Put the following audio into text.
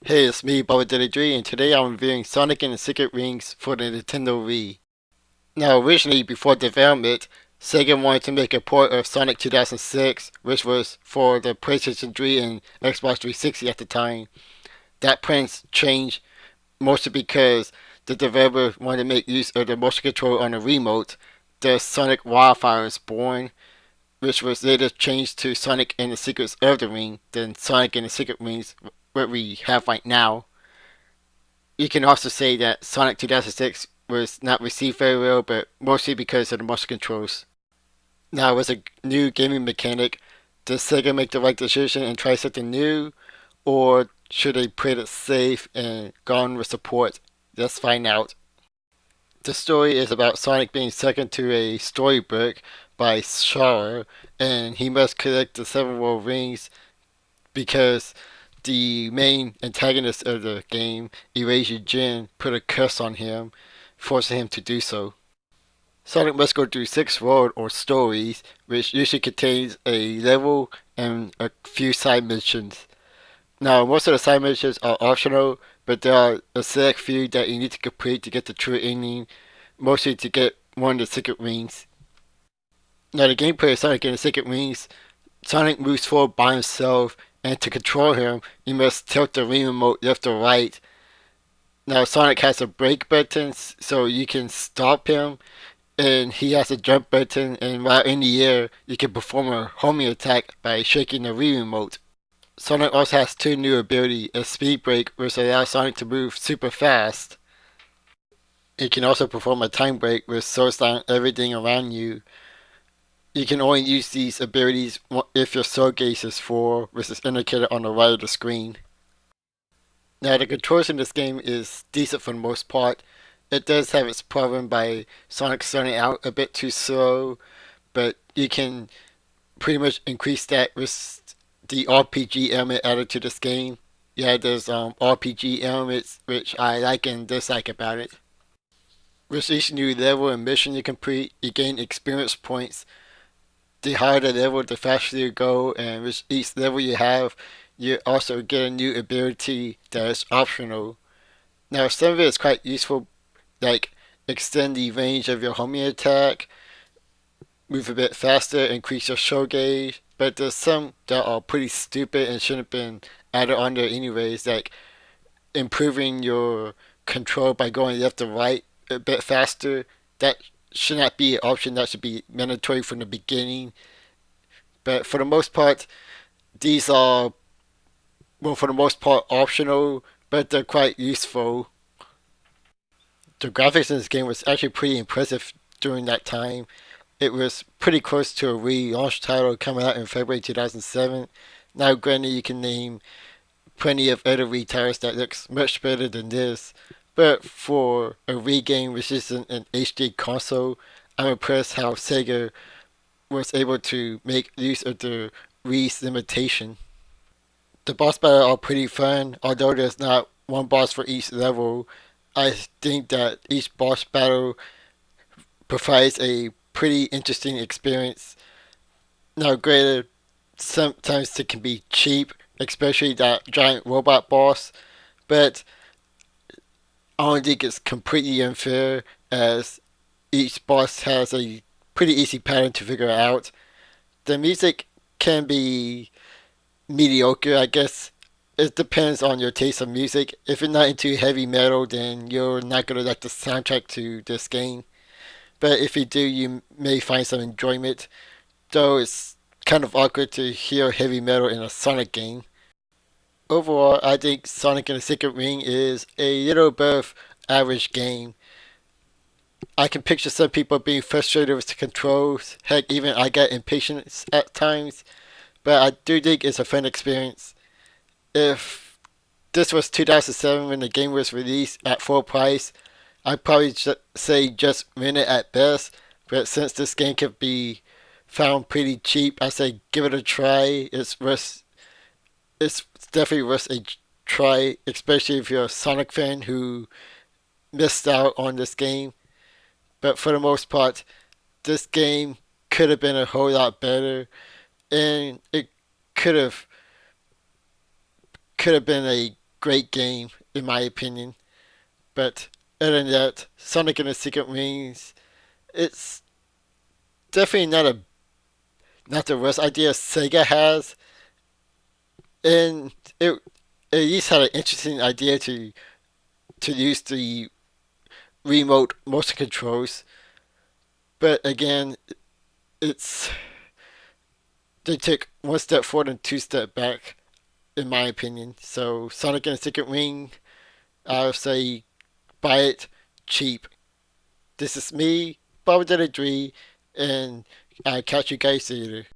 Hey, it's me, Bobbert, and today I'm reviewing Sonic and the Secret Rings for the Nintendo Wii. Now, originally, before development, Sega wanted to make a port of Sonic 2006, which was for the PlayStation 3 and Xbox 360 at the time. That plans changed mostly because the developer wanted to make use of the motion control on the remote. The Sonic Wildfire was born, which was later changed to Sonic and the Secrets of the Ring, then Sonic and the Secret Rings, what we have right now. You can also say that Sonic 2006 was not received very well, but mostly because of the motion controls. Now, with a new gaming mechanic, does Sega make the right decision and try something new, or should they play it safe and go on with support? Let's find out. The story is about Sonic being sucked into a storybook by Shara, and he must collect the seven world rings because the main antagonist of the game, Erasure Jin, put a curse on him, forcing him to do so. Sonic must go through six world or stories, which usually contains a level and a few side missions. Now, most of the side missions are optional, but there are a select few that you need to complete to get the true ending, mostly to get one of the secret rings. Now, the gameplay of Sonic and the Secret Rings, Sonic moves forward by himself, and to control him, you must tilt the ring remote left or right. Now, Sonic has a brake button, so you can stop him, and he has a jump button, and while in the air, you can perform a homing attack by shaking the Wii remote. Sonic also has two new abilities, a speed break, which allows Sonic to move super fast. It can also perform a time break, which slows down everything around you. You can only use these abilities if your soul gauge is full, which is indicated on the right of the screen. Now, the controls in this game is decent for the most part. It does have its problem by Sonic starting out a bit too slow, but you can pretty much increase that with the RPG element added to this game. Yeah, there's RPG elements which I like and dislike about it. With each new level and mission you complete, you gain experience points. The higher the level, the faster you go, and with each level you have, you also get a new ability that is optional. Now, some of it is quite useful, like extend the range of your homing attack, move a bit faster, increase your show gauge, but there's some that are pretty stupid and shouldn't have been added on there anyways, like improving your control by going left to right a bit faster. That should not be an option, that should be mandatory from the beginning. But for the most part, these are, well, for the most part, optional, but they're quite useful. The graphics in this game was actually pretty impressive during that time. It was pretty close to a Wii launch title coming out in February 2007. Now, granted, you can name plenty of other Wii titles that looks much better than this, but for a Wii game which isn't an HD console, I'm impressed how Sega was able to make use of the Wii's limitation. The boss battles are pretty fun, although there's not one boss for each level. I think that each boss battle provides a pretty interesting experience. Now, granted, sometimes it can be cheap, especially that giant robot boss, but I don't think it's completely unfair as each boss has a pretty easy pattern to figure out. The music can be mediocre, I guess. It depends on your taste of music. If you're not into heavy metal, then you're not gonna like the soundtrack to this game. But if you do, you may find some enjoyment. Though it's kind of awkward to hear heavy metal in a Sonic game. Overall, I think Sonic and the Secret Ring is a little above average game. I can picture some people being frustrated with the controls. Heck, even I get impatient at times. But I do think it's a fun experience. If this was 2007 when the game was released at full price, I'd probably say just rent it at best. But since this game could be found pretty cheap, I say give it a try. It's definitely worth a try, especially if you're a Sonic fan who missed out on this game. But for the most part, this game could have been a whole lot better, and it could have could have been a great game in my opinion. But other than that, Sonic and the Secret Rings, it's definitely not the worst idea Sega has, and it at least had an interesting idea to use the remote motion controls. But again, it's they took one step forward and two step back, in my opinion. So Sonic and the Secret Ring, I would say buy it cheap. This is me, Bobbert, and I'll catch you guys later.